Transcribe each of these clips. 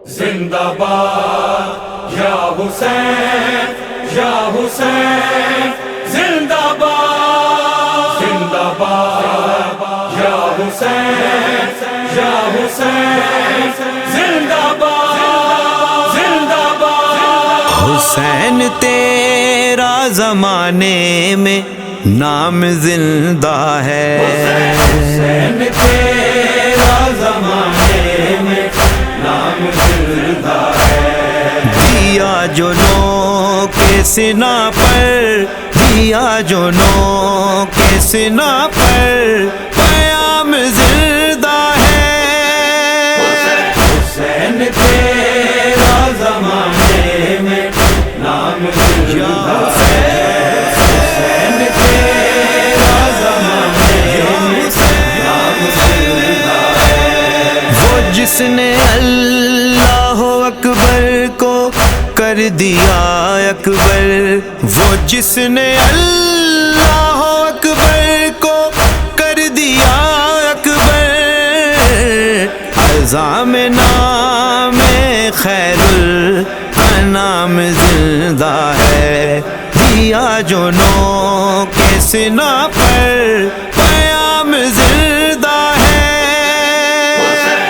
زندہ باد یا حسین یا حسین، زندہ باد زندہ باد یا حسین یا حسین، زندہ باد زندہ باد۔ حسین تیرا زمانے میں نام زندہ ہے، حسین تیرا زمانے میں نام زندہ ہے۔ دیا جو نو کے سنا پر، دیا جو نو کے سنا پر، قیام زندہ ہے۔ حسین تیرا زمانے میں نام زندہ ہے۔ حسین تیرا زمانے میں نام زندہ ہے۔ وہ جس نے اللہ اکبر کو کر دیا اکبر، وہ جس نے اللہ اکبر کو کر دیا اکبر، عظام نام خیر الانام زندہ ہے۔ دیا جو نو کے سنا پر، قیام زندہ ہے۔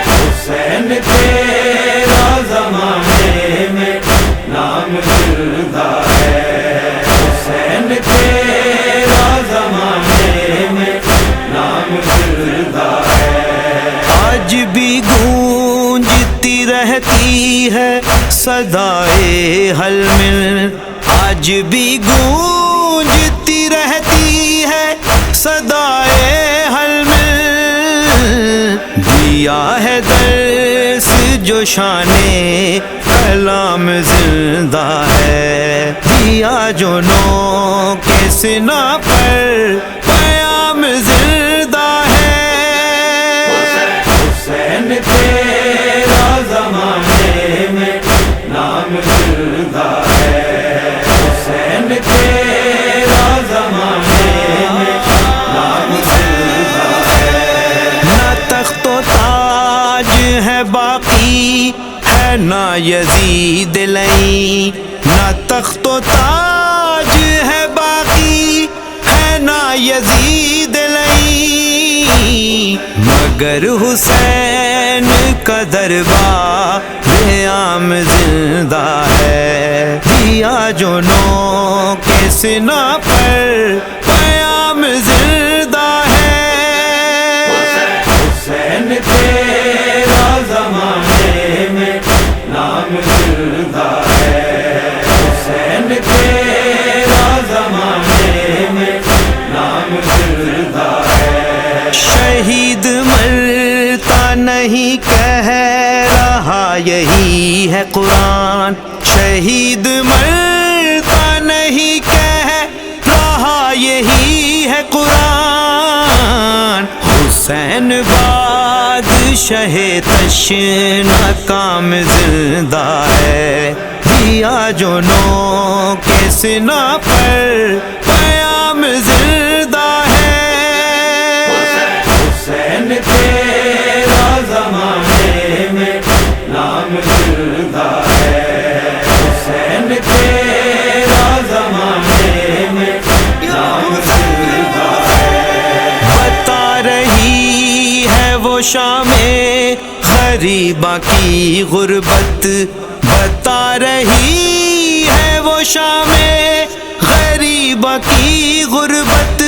حسین تیرا زمانے میں نام زندہ ہے۔ حسین تیرا زمانے میں نام زندہ ہے۔ آج بھی گونجتی رہتی ہے صدائے حل مل، آج بھی گونجتی رہتی ہے صدائے حل مل، دیا ہے درس جو شان کلام زندہ ہے۔ دیا جو نو کے سنا پر، قیام زندہ ہے۔ حسین تیرا زمانے میں نام زندہ ہے۔ حسین تیرا زمانے میں نام زندہ ہے۔ نہ تخت و تاج ہے باقی، ہے نہ یزید لئی، نہ تخت و تاج ہے باقی، ہے نہ یزید لئی، مگر حسین کا دربار عام زندہ ہے۔ دیا جو نو کے سنا پر، قیام زندہ ہے۔ حسین تیرا زمانے میں نام زندہ ہے۔ حسین تیرا زمانے میں نام زندہ ہے۔ شہید مرتا نہیں کہہ رہا یہی ہے قرآن، شہید مرتا نہیں کہہ رہا یہی ہے قرآن، حسین بادشاہ تشنا کام زندہ ہے۔ دیا جو نو کے سنا پر، قیام زندہ ہے۔ حسین تیرا زمانے میں نام زندہ ہے۔ حسین تیرا زمانے میں نام زندہ ہے۔ بتا رہی ہے وہ شام غریباں کی غربت، بتا رہی ہے وہ شام غریباں کی غربت،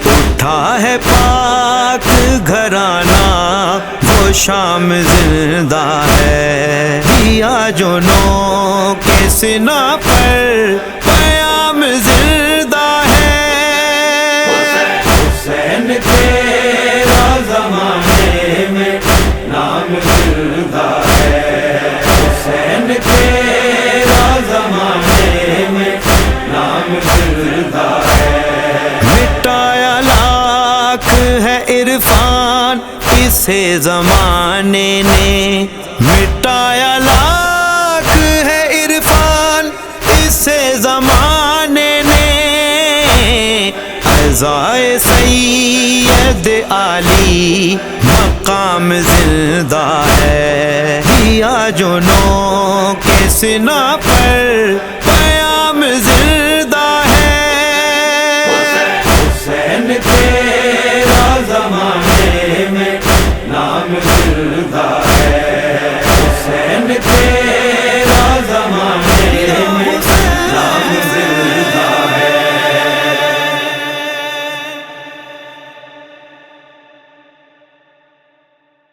اٹھا ہے پاک گھرانہ وہ شام زندہ ہے۔ دیا جو نو کے سنا پر، قیام زندہ ہے۔ حسین تیرا زمانے میں نام زندہ ہے۔ حسین تیرا زمانے میں نام زندہ ہے۔ مٹایا لاکھ ہے عرفان اسے زمانے نے، مٹایا لاکھ ہے عرفان اسے زمانے نے، عزائے سید علی مقام زندہ ہے۔ دیا جو نو کے سنا پر پیام زندہ ہے. حسین تیرا زمانے میں نام زندہ ہے.